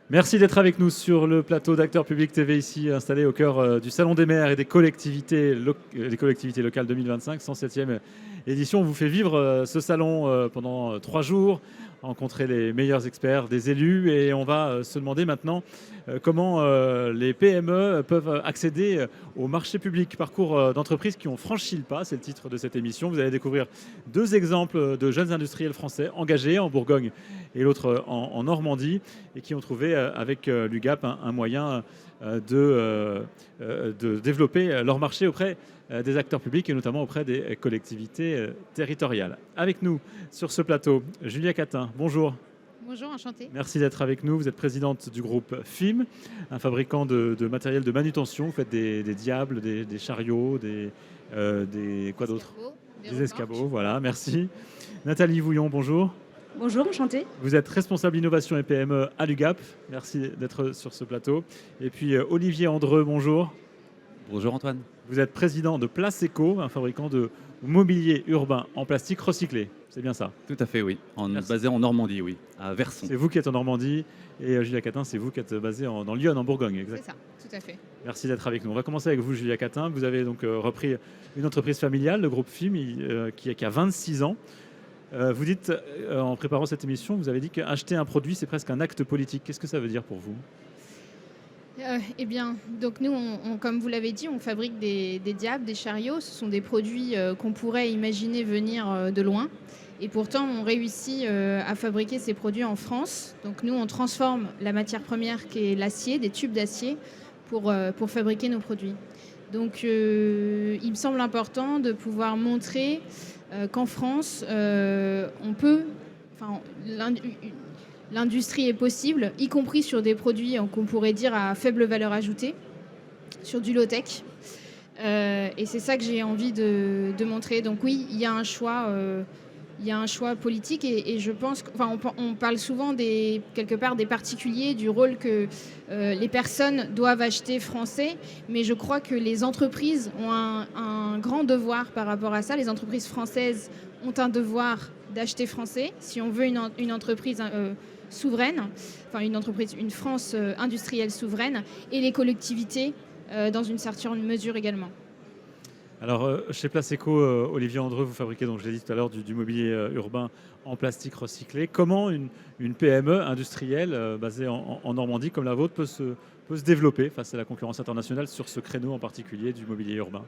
Merci d'être avec nous sur le plateau d'Acteurs Publics TV, ici installé au cœur du Salon des maires et des collectivités, des collectivités locales 2025, 107e édition. On vous fait vivre ce salon pendant 3 jours, rencontrer les meilleurs experts des élus, et on va se demander maintenant comment les PME peuvent accéder au marché public. Parcours d'entreprises qui ont franchi le pas, c'est le titre de cette émission. Vous allez découvrir 2 exemples de jeunes industriels français engagés en Bourgogne et l'autre en Normandie, et qui ont trouvé avec l'UGAP un moyen de développer leur marché auprès des acteurs publics et notamment auprès des collectivités territoriales. Avec nous sur ce plateau, Julia Catin, bonjour. Bonjour, enchantée. Merci d'être avec nous. Vous êtes présidente du groupe FIM, un fabricant de matériel de manutention. Vous faites des diables, des chariots, quoi d'autre? Des escabeaux, voilà, merci. Nathalie Vouillon, bonjour. Bonjour, enchantée. Vous êtes responsable innovation et PME à l'UGAP. Merci d'être sur ce plateau. Et puis Olivier Andreu, bonjour. Bonjour Antoine. Vous êtes président de Placeco, un fabricant de mobilier urbain en plastique recyclé. C'est bien ça? Tout à fait, oui. Basé en Normandie, oui, à Verson. C'est vous qui êtes en Normandie et Julia Catin, c'est vous qui êtes basé dans Lyon, en Bourgogne. Exact. C'est ça, tout à fait. Merci d'être avec nous. On va commencer avec vous, Julia Catin. Vous avez donc repris une entreprise familiale, le groupe FIM, qui a 26 ans. Vous dites, en préparant cette émission, vous avez dit qu'acheter un produit, c'est presque un acte politique. Qu'est-ce que ça veut dire pour vous? Eh bien, donc nous, comme vous l'avez dit, on fabrique des diables, des chariots. Ce sont des produits qu'on pourrait imaginer venir de loin. Et pourtant, on réussit à fabriquer ces produits en France. Donc nous, on transforme la matière première qui est l'acier, des tubes d'acier, pour fabriquer nos produits. Donc il me semble important de pouvoir montrer qu'en France, l'industrie est possible, y compris sur des produits qu'on pourrait dire à faible valeur ajoutée, sur du low-tech. Et c'est ça que j'ai envie de montrer. Donc oui, il y a un choix politique, et je pense on parle souvent quelque part des particuliers, du rôle que les personnes doivent acheter français, mais je crois que les entreprises ont un grand devoir par rapport à ça. Les entreprises françaises ont un devoir d'acheter français si on veut une entreprise souveraine, une France industrielle souveraine, et les collectivités dans une certaine mesure également. Alors, chez Placeco, Olivier Andreu, vous fabriquez, donc, je l'ai dit tout à l'heure, du mobilier urbain en plastique recyclé. Comment une PME industrielle basée en Normandie comme la vôtre peut se développer face à la concurrence internationale sur ce créneau en particulier du mobilier urbain?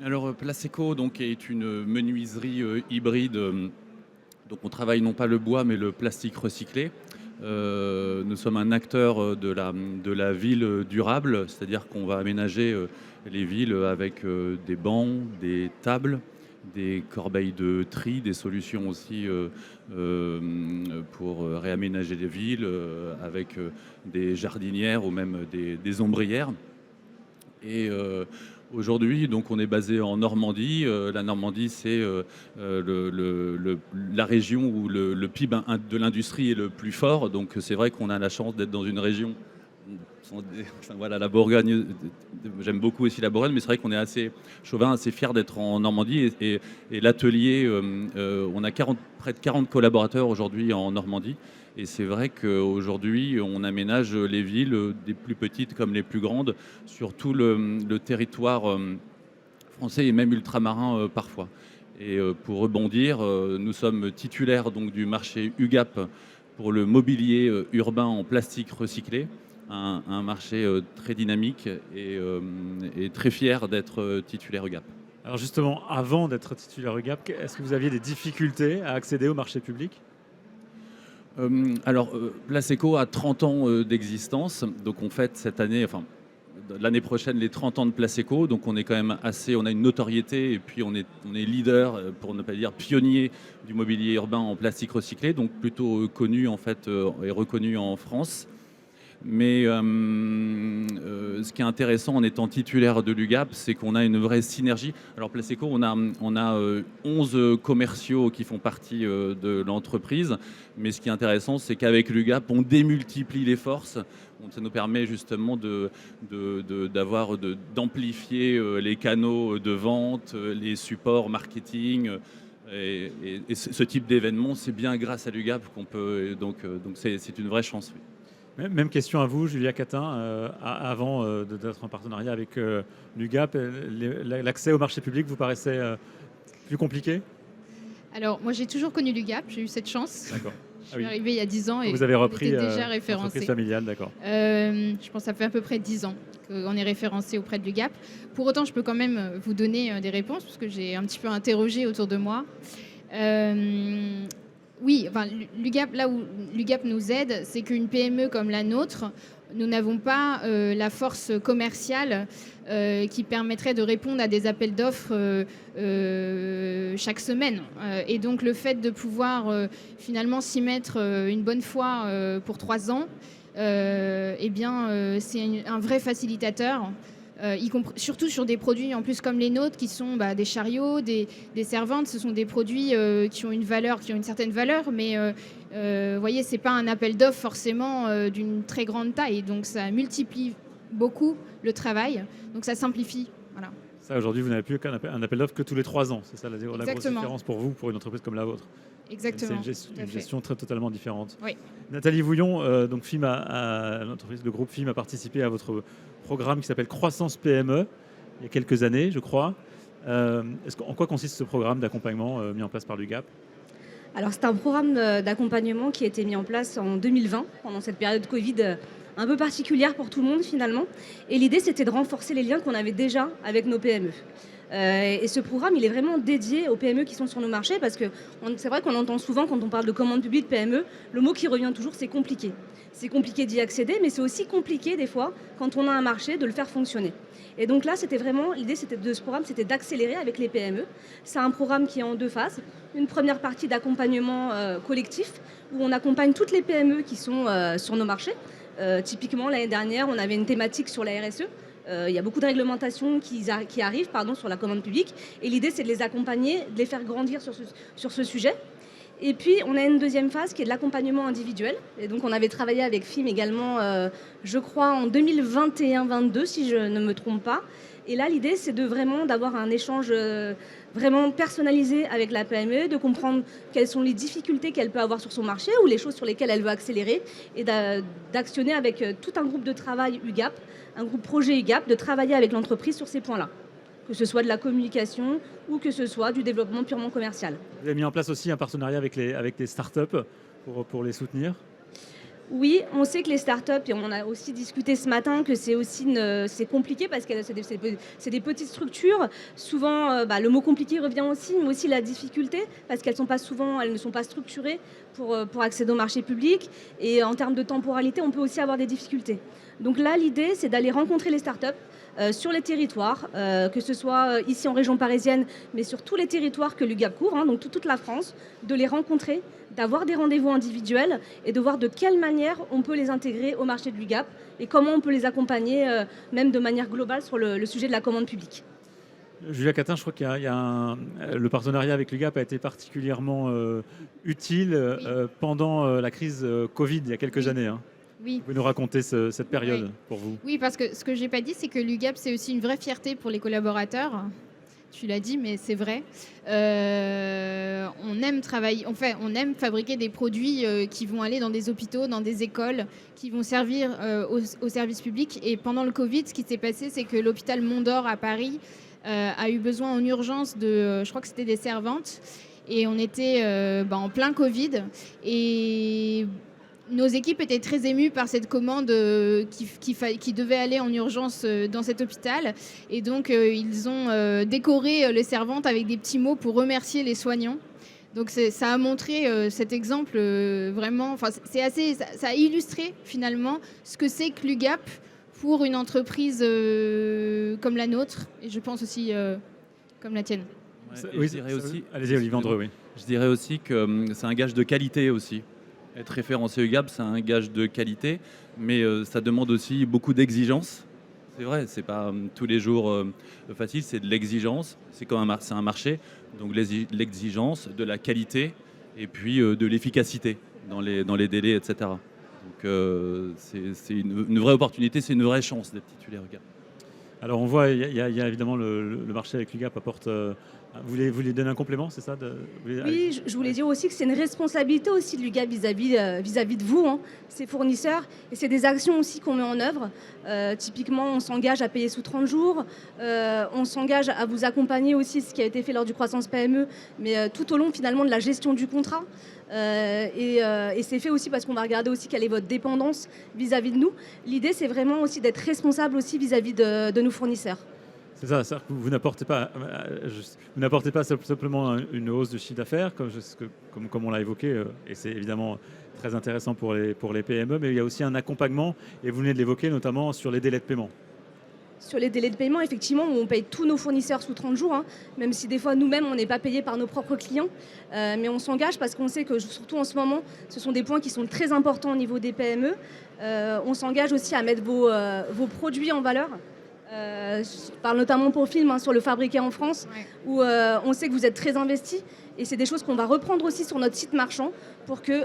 Alors Placeco donc, est une menuiserie hybride. Donc on travaille non pas le bois mais le plastique recyclé. Nous sommes un acteur de la ville durable, c'est-à-dire qu'on va aménager les villes avec des bancs, des tables, des corbeilles de tri, des solutions aussi pour réaménager les villes avec des jardinières ou même des ombrières. Et aujourd'hui, donc, on est basé en Normandie. La Normandie, c'est la région où le PIB de l'industrie est le plus fort. Donc, c'est vrai qu'on a la chance d'être dans une région. Voilà, la Bourgogne, j'aime beaucoup aussi la Bourgogne, mais c'est vrai qu'on est assez chauvin, assez fier d'être en Normandie. Et l'atelier, on a près de 40 collaborateurs aujourd'hui en Normandie. Et c'est vrai qu'aujourd'hui, on aménage les villes, des plus petites comme les plus grandes, sur tout le territoire français et même ultramarin parfois. Et pour rebondir, nous sommes titulaires donc, du marché UGAP pour le mobilier urbain en plastique recyclé. Un marché très dynamique et très fier d'être titulaire UGAP. Alors justement, avant d'être titulaire UGAP, est-ce que vous aviez des difficultés à accéder au marché public? Placeco a 30 ans d'existence, donc on fête cette année, l'année prochaine, les 30 ans de Placeco, donc on est quand même on a une notoriété, et puis on est leader, pour ne pas dire pionnier, du mobilier urbain en plastique recyclé, donc plutôt connu en fait et reconnu en France. Mais ce qui est intéressant en étant titulaire de l'UGAP, c'est qu'on a une vraie synergie. Alors Placeco, on a 11 commerciaux qui font partie de l'entreprise. Mais ce qui est intéressant, c'est qu'avec l'UGAP, on démultiplie les forces. Ça nous permet justement d'amplifier les canaux de vente, les supports marketing. Et ce type d'événement, c'est bien grâce à l'UGAP qu'on peut. Donc c'est une vraie chance. Oui. Même question à vous, Julia Catin. Avant d'être en partenariat avec l'UGAP, l'accès au marché public vous paraissait plus compliqué? Alors, moi, j'ai toujours connu l'UGAP, j'ai eu cette chance. D'accord. Je suis arrivée il y a 10 ans et vous avez on repris était déjà l'entreprise référencé. familiale, d'accord. Je pense que ça fait à peu près 10 ans qu'on est référencé auprès de l'UGAP. Pour autant, je peux quand même vous donner des réponses parce que j'ai un petit peu interrogé autour de moi. Oui, enfin, l'UGAP, là où l'UGAP nous aide, c'est qu'une PME comme la nôtre, nous n'avons pas la force commerciale qui permettrait de répondre à des appels d'offres chaque semaine. Et donc le fait de pouvoir finalement s'y mettre une bonne fois pour 3 ans, eh bien, c'est un vrai facilitateur. Surtout sur des produits en plus comme les nôtres qui sont des chariots, des servantes. Ce sont des produits qui ont une certaine valeur, mais vous voyez, c'est pas un appel d'offres forcément d'une très grande taille, donc ça multiplie beaucoup le travail, donc ça simplifie. Voilà. Ça, aujourd'hui, vous n'avez plus un appel d'offres que tous les 3 ans. C'est ça la grosse Exactement. différence pour vous, pour une entreprise comme la vôtre. Exactement. C'est une gestion totalement différente. Oui. Nathalie Vouillon, donc l'entreprise, le groupe FIM a participé à votre programme qui s'appelle Croissance PME il y a quelques années, je crois. En quoi consiste ce programme d'accompagnement mis en place par l'UGAP? Alors c'est un programme d'accompagnement qui a été mis en place en 2020, pendant cette période Covid un peu particulière pour tout le monde finalement. Et l'idée c'était de renforcer les liens qu'on avait déjà avec nos PME. Et ce programme, il est vraiment dédié aux PME qui sont sur nos marchés parce que c'est vrai qu'on entend souvent quand on parle de commande publique PME, le mot qui revient toujours c'est compliqué. C'est compliqué d'y accéder, mais c'est aussi compliqué des fois quand on a un marché de le faire fonctionner. Et donc là, c'était vraiment l'idée de ce programme, c'était d'accélérer avec les PME. C'est un programme qui est en 2 phases. Une première partie d'accompagnement collectif où on accompagne toutes les PME qui sont sur nos marchés. Typiquement, l'année dernière, on avait une thématique sur la RSE. Il y a beaucoup de réglementations qui arrivent sur la commande publique. Et l'idée, c'est de les accompagner, de les faire grandir sur ce sujet. Et puis, on a une deuxième phase qui est de l'accompagnement individuel. Et donc, on avait travaillé avec FIM également, je crois, en 2021-22, si je ne me trompe pas. Et là, l'idée, c'est d'avoir un échange vraiment personnalisé avec la PME, de comprendre quelles sont les difficultés qu'elle peut avoir sur son marché ou les choses sur lesquelles elle veut accélérer et d'actionner avec tout un groupe de travail UGAP, un groupe projet UGAP, de travailler avec l'entreprise sur ces points-là, que ce soit de la communication ou que ce soit du développement purement commercial. Vous avez mis en place aussi un partenariat avec les startups pour les soutenir? Oui, on sait que les startups, et on a aussi discuté ce matin que c'est aussi c'est compliqué parce que c'est des petites structures. Souvent, le mot compliqué revient aussi, mais aussi la difficulté parce qu'elles ne sont pas structurées pour accéder au marché public. Et en termes de temporalité, on peut aussi avoir des difficultés. Donc là, l'idée, c'est d'aller rencontrer les startups sur les territoires, que ce soit ici en région parisienne, mais sur tous les territoires que l'UGAP couvre, donc toute la France, de les rencontrer, d'avoir des rendez-vous individuels et de voir de quelle manière on peut les intégrer au marché de l'UGAP et comment on peut les accompagner, même de manière globale, sur le sujet de la commande publique. Julia Catin, je crois qu'il y a le partenariat avec l'UGAP a été particulièrement utile pendant la crise Covid il y a quelques années. Hein. Oui. Vous pouvez nous raconter cette période pour vous? Oui, parce que ce que je n'ai pas dit, c'est que l'UGAP, c'est aussi une vraie fierté pour les collaborateurs. Tu l'as dit, mais c'est vrai. On aime travailler, on aime fabriquer des produits qui vont aller dans des hôpitaux, dans des écoles, qui vont servir au service public. Et pendant le Covid, ce qui s'est passé, c'est que l'hôpital Mondor à Paris a eu besoin en urgence je crois que c'était des servantes. Et on était en plein Covid. Et nos équipes étaient très émues par cette commande qui devait aller en urgence dans cet hôpital. Et donc, ils ont décoré les servantes avec des petits mots pour remercier les soignants. Donc, ça a montré cet exemple vraiment... Ça a illustré finalement ce que c'est que l'UGAP pour une entreprise comme la nôtre. Et je pense aussi comme la tienne. Oui, allez-y, Olivier Andreu, oui. Je dirais aussi que c'est un gage de qualité aussi. Être référencé UGAP, c'est un gage de qualité, mais ça demande aussi beaucoup d'exigence. C'est vrai, c'est pas tous les jours facile, c'est de l'exigence. C'est comme c'est un marché, donc l'exigence, de la qualité et puis de l'efficacité dans les délais, etc. Donc c'est une vraie opportunité, c'est une vraie chance d'être titulaire UGAP. Alors on voit, il y a évidemment le marché avec l'UGAP apporte Vous voulez donner un complément, c'est ça Oui, je voulais dire aussi que c'est une responsabilité aussi de l'UGAP vis-à-vis de vous, hein, ses fournisseurs. Et c'est des actions aussi qu'on met en œuvre. Typiquement, on s'engage à payer sous 30 jours. On s'engage à vous accompagner aussi, ce qui a été fait lors du Croissance PME, mais tout au long finalement de la gestion du contrat. Et c'est fait aussi parce qu'on va regarder aussi quelle est votre dépendance vis-à-vis de nous. L'idée, c'est vraiment aussi d'être responsable aussi vis-à-vis de nos fournisseurs. C'est ça, c'est-à-dire que vous n'apportez pas simplement une hausse de chiffre d'affaires, comme on l'a évoqué, et c'est évidemment très intéressant pour les PME, mais il y a aussi un accompagnement, et vous venez de l'évoquer, notamment sur les délais de paiement. Sur les délais de paiement, effectivement, on paye tous nos fournisseurs sous 30 jours, hein, même si des fois nous-mêmes, on n'est pas payés par nos propres clients. Mais on s'engage parce qu'on sait que, surtout en ce moment, ce sont des points qui sont très importants au niveau des PME. On s'engage aussi à mettre vos produits en valeur. Je parle notamment pour film, hein, sur le fabriqué en France, Ouais. où on sait que vous êtes très investis. Et c'est des choses qu'on va reprendre aussi sur notre site marchand pour que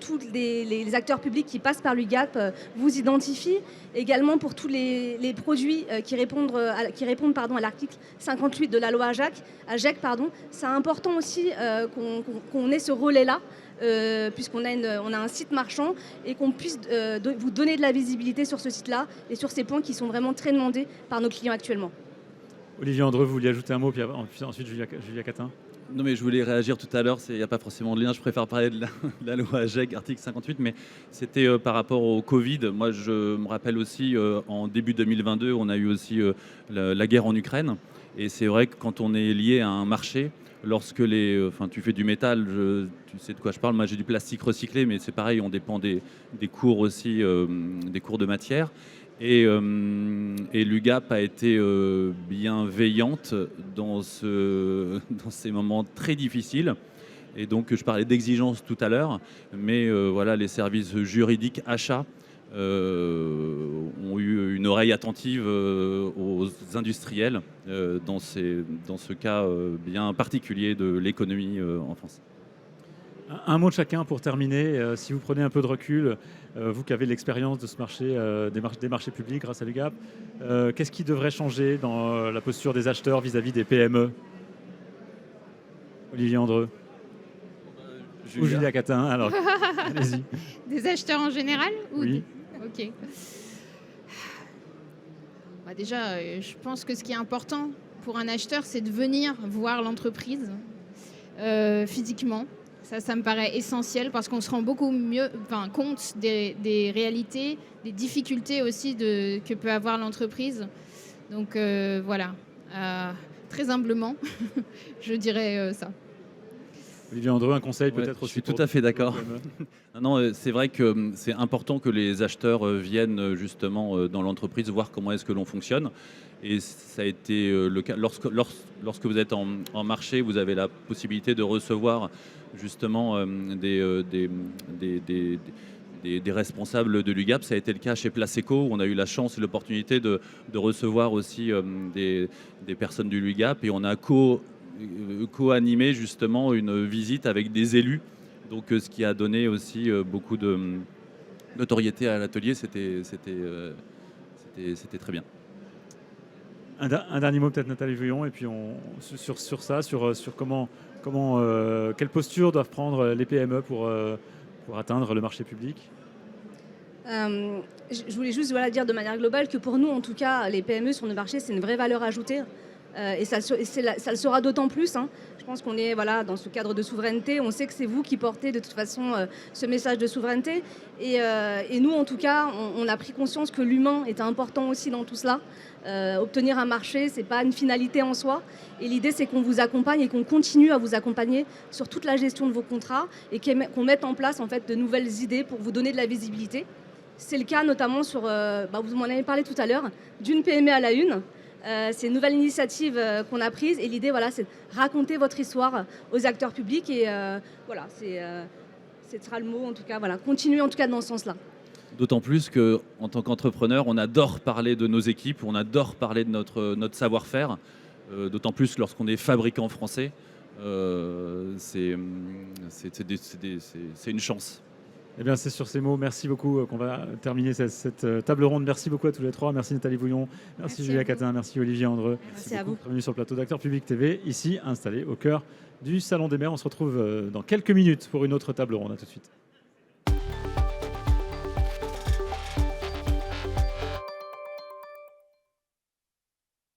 tous les acteurs publics qui passent par l'UGAP vous identifient. Également pour tous les produits qui répondent à l'article 58 de la loi AGEC. C'est important aussi qu'on ait ce relais-là, puisqu'on a un site marchand et qu'on puisse vous donner de la visibilité sur ce site-là et sur ces points qui sont vraiment très demandés par nos clients actuellement. Olivier Andreu, vous vouliez ajouter un mot, puis ensuite Julia Catin. Non, mais je voulais réagir tout à l'heure, il n'y a pas forcément de lien, je préfère parler de la loi AGEC, article 58, mais c'était par rapport au Covid. Moi, je me rappelle aussi, en début 2022, on a eu aussi la guerre en Ukraine, et c'est vrai que quand on est lié à un marché, lorsque tu fais du métal, tu sais de quoi je parle, moi j'ai du plastique recyclé, mais c'est pareil, on dépend des cours aussi, des cours de matière. Et l'UGAP a été bienveillante dans ces moments très difficiles. Et donc, je parlais d'exigence tout à l'heure, mais voilà, les services juridiques achats ont eu une oreille attentive aux industriels dans ce cas bien particulier de l'économie en France. Un mot de chacun pour terminer. Si vous prenez un peu de recul, vous qui avez l'expérience de ce marché, des marchés publics grâce à l'UGAP, qu'est-ce qui devrait changer dans la posture des acheteurs vis-à-vis des PME? Olivier Andreu ou Julia Catin, alors allez-y. Des acheteurs en général ou Oui. Ok. Déjà, je pense que ce qui est important pour un acheteur, c'est de venir voir l'entreprise physiquement. Ça me paraît essentiel parce qu'on se rend beaucoup mieux compte des réalités, des difficultés aussi que peut avoir l'entreprise. Donc voilà, très humblement, je dirais ça. Olivier Andreu, un conseil Ouais, peut-être je aussi. suis tout à fait d'accord. Non, c'est vrai que c'est important que les acheteurs viennent justement dans l'entreprise voir comment est-ce que l'on fonctionne. Et ça a été le cas lorsque vous êtes en marché, vous avez la possibilité de recevoir justement des responsables de l'UGAP. Ça a été le cas chez Placeco, où on a eu la chance et l'opportunité de recevoir aussi des personnes du l'UGAP, et on a co-animé justement une visite avec des élus. Donc ce qui a donné aussi beaucoup de notoriété à l'atelier, c'était très bien. Un dernier mot peut-être, Nathalie Vuillon, et puis sur quelle posture doivent prendre les PME pour atteindre le marché public. Je voulais juste dire de manière globale que pour nous, en tout cas, les PME sur le marché, c'est une vraie valeur ajoutée. Et ça le sera d'autant plus. Hein. Je pense qu'on est dans ce cadre de souveraineté. On sait que c'est vous qui portez de toute façon ce message de souveraineté. Et nous, en tout cas, on a pris conscience que l'humain était important aussi dans tout cela. Obtenir un marché, ce n'est pas une finalité en soi. Et l'idée, c'est qu'on vous accompagne et qu'on continue à vous accompagner sur toute la gestion de vos contrats et qu'on mette en place en fait, de nouvelles idées pour vous donner de la visibilité. C'est le cas notamment sur, vous m'en avez parlé tout à l'heure, d'une PME à la une. C'est une nouvelle initiative qu'on a prise, et l'idée, c'est de raconter votre histoire aux acteurs publics, et ce sera le mot, en tout cas, continuer en tout cas dans ce sens-là. D'autant plus qu'en tant qu'entrepreneur, on adore parler de nos équipes, on adore parler de notre savoir-faire, d'autant plus lorsqu'on est fabricant français. C'est une chance. Eh bien, c'est sur ces mots, merci beaucoup, qu'on va terminer cette table ronde. Merci beaucoup à tous les trois. Merci Nathalie Bouillon, merci Merci Julia à vous. Catin, merci Olivier Andreu. Merci à beaucoup vous. d'être venus sur le plateau d'Acteurs Publics TV, ici installé au cœur du Salon des maires. On se retrouve dans quelques minutes pour une autre table ronde. À tout de suite.